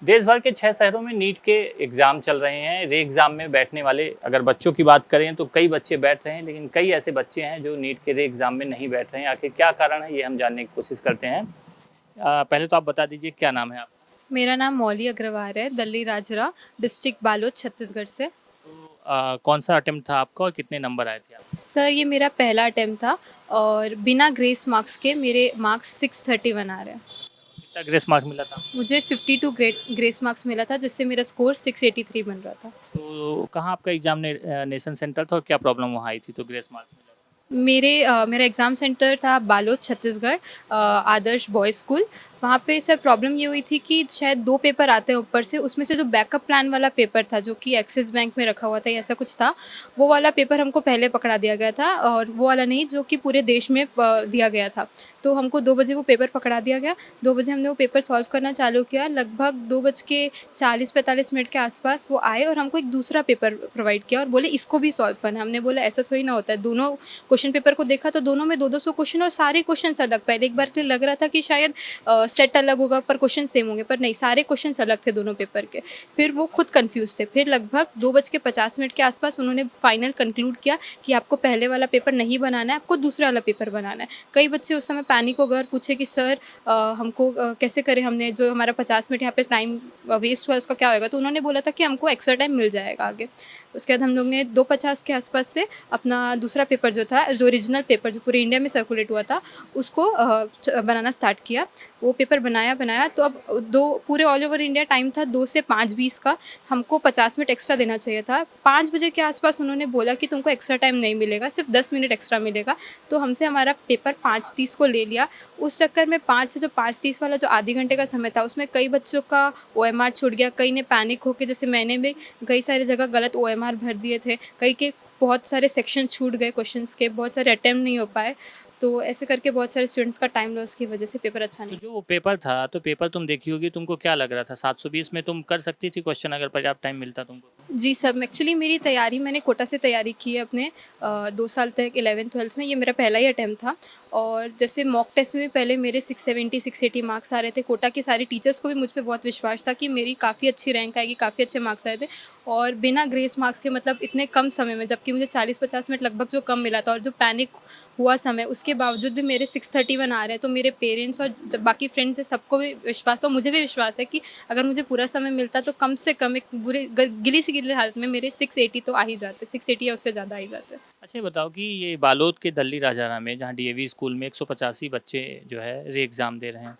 देश भर के 6 शहरों में नीट के एग्ज़ाम चल रहे हैं। रे एग्ज़ाम में बैठने वाले अगर बच्चों की बात करें तो कई बच्चे बैठ रहे हैं, लेकिन कई ऐसे बच्चे हैं जो नीट के रे एग्ज़ाम में नहीं बैठ रहे हैं। आखिर क्या कारण है, ये हम जानने की कोशिश करते हैं। पहले तो आप बता दीजिए क्या नाम है आपका? मेरा नाम मौली अग्रवाल है, दल्ली राजरा, डिस्ट्रिक्ट बालोद, छत्तीसगढ़ से। तो कौन-सा अटेम्प्ट था आपका और कितने नंबर आए थे आपके? सर, ये मेरा पहला अटेम्प्ट था और बिना ग्रेस मार्क्स के मेरे मार्क्स 631 आ रहे हैं। कितना ग्रेस मार्क मिला था? मुझे 52 ग्रेस मार्क्स मिला था, जिससे मेरा स्कोर 683 बन रहा था। तो कहाँ आपका एग्ज़ामिनेशन सेंटर था और क्या प्रॉब्लम वहाँ आई थी तो ग्रेस मार्क मिला था? मेरा एग्ज़ाम सेंटर था बालोद, छत्तीसगढ़, आदर्श बॉयज़ स्कूल। वहाँ पे सर प्रॉब्लम ये हुई थी कि शायद 2 पेपर आते हैं ऊपर से, उसमें से जो बैकअप प्लान वाला पेपर था, जो कि एक्सिस बैंक में रखा हुआ था या ऐसा कुछ था, वो वाला पेपर हमको पहले पकड़ा दिया गया था और वो वाला नहीं जो कि पूरे देश में दिया गया था। तो हमको 2 बजे वो पेपर पकड़ा दिया गया, 2 बजे हमने वो पेपर सॉल्व करना चालू किया, लगभग 2 बज के 40-45 मिनट के आसपास वो आए और हमको एक दूसरा पेपर प्रोवाइड किया और बोले इसको भी सॉल्व करना है। हमने बोला ऐसा थोड़ी ना होता है, दोनों क्वेश्चन पेपर को देखा तो दोनों में 2-200 क्वेश्चन और सारे क्वेश्चंस अलग। पहले एक बार के लिए लग रहा था कि शायद सेट अलग होगा पर क्वेश्चन सेम होंगे, पर नहीं, सारे क्वेश्चंस अलग थे दोनों पेपर के। फिर वो खुद कन्फ्यूज़ थे। फिर लगभग 2:50 के आसपास उन्होंने फाइनल कंक्लूड किया कि आपको पहले वाला पेपर नहीं बनाना है, आपको दूसरा वाला पेपर बनाना है। कई बच्चे उस समय पैनिक हो गए और पूछे कि सर हमको कैसे करें, हमने जो हमारा 50 मिनट यहाँ पे टाइम वेस्ट हुआ उसका क्या होएगा? तो उन्होंने बोला था कि हमको एक्स्ट्रा टाइम मिल जाएगा आगे। उसके बाद हम लोग ने 2:50 के आसपास से अपना दूसरा पेपर जो था, जो ओरिजिनल पेपर जो पूरे इंडिया में सर्कुलेट हुआ था, उसको बनाना स्टार्ट किया। वो पेपर बनाया तो अब दो पूरे ऑल ओवर इंडिया टाइम था 2 से 5:20 का, हमको 50 मिनट एक्स्ट्रा देना चाहिए था। 5 बजे के आसपास उन्होंने बोला कि तुमको एक्स्ट्रा टाइम नहीं मिलेगा, सिर्फ 10 मिनट एक्स्ट्रा मिलेगा। तो हमसे हमारा पेपर 5:30 को ले लिया। उस चक्कर में 5 से जो 5:30 वाला जो आधे घंटे का समय था, उसमें कई बच्चों का ओएमआर छूट गया, कई ने पैनिक होके, जैसे मैंने भी कई सारी जगह गलत ओएमआर भर दिए थे, कई के बहुत सारे सेक्शन छूट गए क्वेश्चंस के, बहुत सारे अटेम्प्ट नहीं हो पाए। तो ऐसे करके बहुत सारे स्टूडेंट्स का टाइम लॉस की वजह से पेपर अच्छा तो नहीं। जो वो पेपर था, तो पेपर तुम देखी होगी, तुमको क्या लग रहा था? 720 में तुम कर सकती थी क्वेश्चन अगर पर्याप्त टाइम मिलता तुमको तो? जी सर, एक्चुअली मेरी तैयारी मैंने कोटा से तैयारी की है अपने 2 साल तक 11th-12th में, ये मेरा पहला ही अटेम्प्ट था। और जैसे मॉक टेस्ट में भी पहले मेरे 670 680 मार्क्स आ रहे थे। कोटा के सारे टीचर्स को भी मुझ पे बहुत विश्वास था कि मेरी काफ़ी अच्छी रैंक आएगी, काफ़ी अच्छे मार्क्स आए थे। और बिना ग्रेस मार्क्स के, मतलब इतने कम समय में, जबकि मुझे 40-50 मिनट लगभग जो कम मिला था और जो पैनिक हुआ समय, उसके बावजूद भी मेरे 631 आ रहे हैं। तो मेरे पेरेंट्स और जब बाकी फ्रेंड्स हैं, सबको भी विश्वास था, मुझे भी विश्वास है कि अगर मुझे पूरा समय मिलता तो कम से कम एक बुरे गिली से गिली हालत में मेरे 680 तो आ ही जाते, 680 या उससे ज़्यादा आ ही जाते। अच्छा ये बताओ कि ये बालोद के दल्ली राजारा में जहाँ डीएवी स्कूल में 185 बच्चे जो है री एग्ज़ाम दे रहे हैं,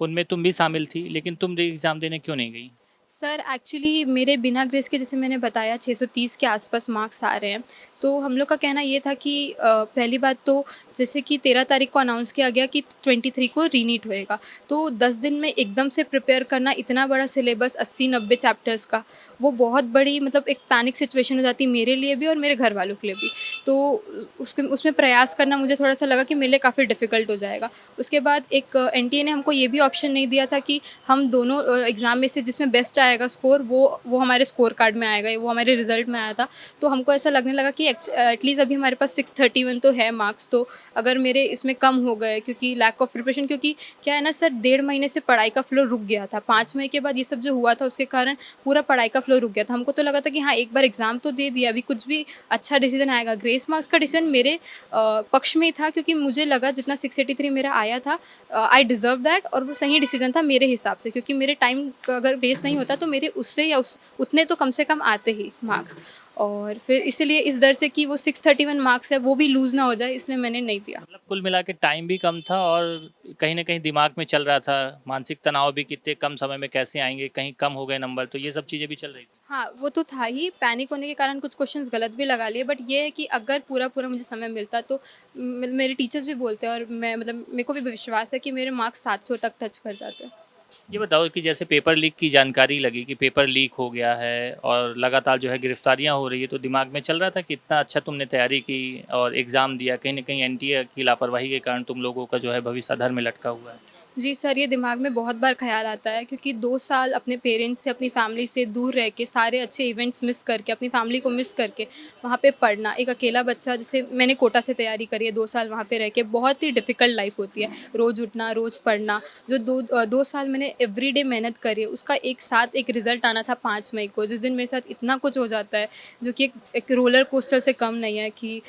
उनमें तुम भी शामिल थी, लेकिन तुम री एग्ज़ाम देने क्यों नहीं गई? सर एक्चुअली मेरे बिना ग्रेस के, जैसे मैंने बताया, 630 के आसपास मार्क्स आ रहे हैं। तो हम लोग का कहना ये था कि पहली बात तो जैसे कि 13 तारीख को अनाउंस किया गया कि 23 को रीनीट होएगा। तो 10 दिन में एकदम से प्रिपेयर करना, इतना बड़ा सिलेबस 80-90 चैप्टर्स का, वो बहुत बड़ी, मतलब एक पैनिक सिचुएशन हो जाती मेरे लिए भी और मेरे घर वालों के लिए भी। तो उसके उसमें प्रयास करना मुझे थोड़ा-सा लगा कि मेरे लिए काफ़ी डिफ़िकल्ट हो जाएगा। उसके बाद एक एनटीए ने हमको ये भी ऑप्शन नहीं दिया था कि हम दोनों एग्ज़ाम में से जिसमें बेस्ट आएगा स्कोर, वो हमारे स्कोर कार्ड में आएगा, वो हमारे रिज़ल्ट में आया था। तो हमको ऐसा लगने लगा कि एटलीस्ट अभी हमारे पास 631 तो है मार्क्स, तो अगर मेरे इसमें कम हो गए क्योंकि लैक ऑफ प्रिपरेशन, क्योंकि क्या है ना सर, 1.5 महीने से पढ़ाई का फ्लो रुक गया था। 5 मई के बाद ये सब जो हुआ था उसके कारण पूरा पढ़ाई का फ्लो रुक गया था। हमको तो लगा था कि हाँ, एक बार एग्ज़ाम तो दे दिया, अभी कुछ भी अच्छा डिसीज़न आएगा। ग्रेस मार्क्स का डिसीज़न मेरे पक्ष में ही था, क्योंकि मुझे लगा जितना 683 मेरा आया था, आई डिज़र्व दैट, और वो सही डिसीज़न था मेरे हिसाब से, क्योंकि मेरे टाइम का अगर वेस्ट नहीं होता तो मेरे उससे या उस उतने तो कम से कम आते ही मार्क्स। और फिर इसीलिए इस डर से कि वो 631 मार्क्स है वो भी लूज़ ना हो जाए, इसलिए मैंने नहीं दिया। मतलब कुल मिला के टाइम भी कम था और कहीं न कहीं दिमाग में चल रहा था, मानसिक तनाव भी कितने कम समय में कैसे आएँगे, कहीं कम हो गए नंबर, तो ये सब चीज़ें भी चल रही थी। हाँ, वो तो था ही, पैनिक होने के कारण कुछ क्वेश्चंस गलत भी लगा लिए, बट ये है कि अगर पूरा-पूरा मुझे समय मिलता तो मेरे टीचर्स भी बोलते हैं और मैं, मतलब मेरे को भी विश्वास है कि मेरे मार्क्स 700 तक टच कर जाते। ये बताओ कि जैसे पेपर लीक की जानकारी लगी कि पेपर लीक हो गया है और लगातार जो है गिरफ्तारियां हो रही है, तो दिमाग में चल रहा था कि इतना अच्छा तुमने तैयारी की और एग्ज़ाम दिया, कहीं न कहीं एनटीए की लापरवाही के कारण तुम लोगों का जो है भविष्य अधर में लटका हुआ है। जी सर, ये दिमाग में बहुत बार ख़्याल आता है क्योंकि 2 साल अपने पेरेंट्स से, अपनी फ़ैमिली से दूर रह के, सारे अच्छे इवेंट्स मिस करके, अपनी फ़ैमिली को मिस करके वहाँ पे पढ़ना, एक अकेला बच्चा, जैसे मैंने कोटा से तैयारी करी है, 2 साल वहाँ पे रह के, बहुत ही डिफ़िकल्ट लाइफ़ होती है। रोज़ उठना, रोज़ पढ़ना, जो 2 साल मैंने एवरीडे मेहनत करी है, उसका एक साथ एक रिज़ल्ट आना था 5 मई को, जिस दिन मेरे साथ इतना कुछ हो जाता है, जो कि एक रोलर कोस्टर से कम नहीं है कि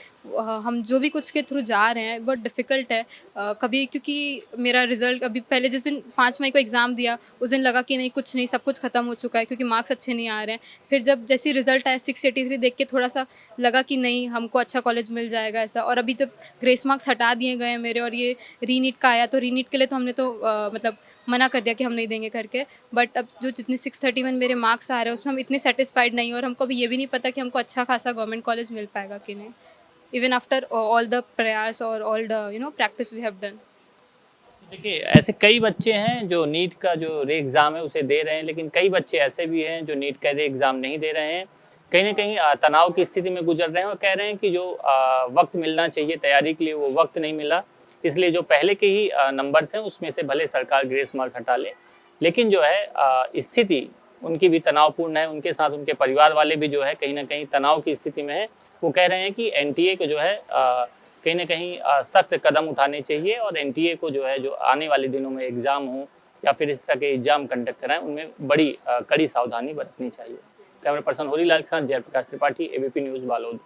हम जो भी कुछ के थ्रू जा रहे हैं, बहुत डिफ़िकल्ट है। कभी क्योंकि मेरा रिज़ल्ट अभी पहले जिस दिन 5 मई को एग्ज़ाम दिया, उस दिन लगा कि नहीं कुछ नहीं, सब कुछ ख़त्म हो चुका है क्योंकि मार्क्स अच्छे नहीं आ रहे हैं। फिर जब जैसे ही रिज़ल्ट आया 683 देख के थोड़ा-सा लगा कि नहीं हमको अच्छा कॉलेज मिल जाएगा ऐसा, और अभी जब ग्रेस मार्क्स हटा दिए गए हैं मेरे और ये रीनीट का आया, तो रीनीट के लिए तो हमने तो मतलब मना कर दिया कि हम नहीं देंगे करके। बट अब जो जितने 631 मेरे मार्क्स आ रहे हैं उसमें हम इतने सैटिस्फाइड नहीं हैं और हमको अभी ये भी नहीं पता कि हमको अच्छा खासा गवर्नमेंट कॉलेज मिल पाएगा कि नहीं। Even after all the prayers or all the practice we have done. देखिए ऐसे कई बच्चे हैं जो नीट का जो री एग्ज़ाम है उसे दे रहे हैं, लेकिन कई बच्चे ऐसे भी हैं जो नीट का री एग्ज़ाम नहीं दे रहे हैं। कहीं न कहीं तनाव की स्थिति में गुजर रहे हैं और कह रहे हैं कि जो वक़्त मिलना चाहिए तैयारी के लिए वो वक़्त नहीं मिला। इसलिए जो पहले के ही नंबर्स हैं उसमें से भले सरकार ग्रेस मार्क्स हटा ले, लेकिन जो है स्थिति उनकी भी तनावपूर्ण है। उनके साथ उनके परिवार वाले भी जो है कहीं न कहीं तनाव की स्थिति में हैं। वो कह रहे हैं कि एनटीए को जो है कहीं न कहीं सख्त कदम उठाने चाहिए और एनटीए को जो है जो आने वाले दिनों में एग्ज़ाम हो या फिर इस तरह के एग्ज़ाम कंडक्ट कराएँ, उनमें बड़ी कड़ी सावधानी बरतनी चाहिए। कैमरा पर्सन होरीलाल के साथ जयप्रकाश त्रिपाठी, एबीपी न्यूज़ बालोद।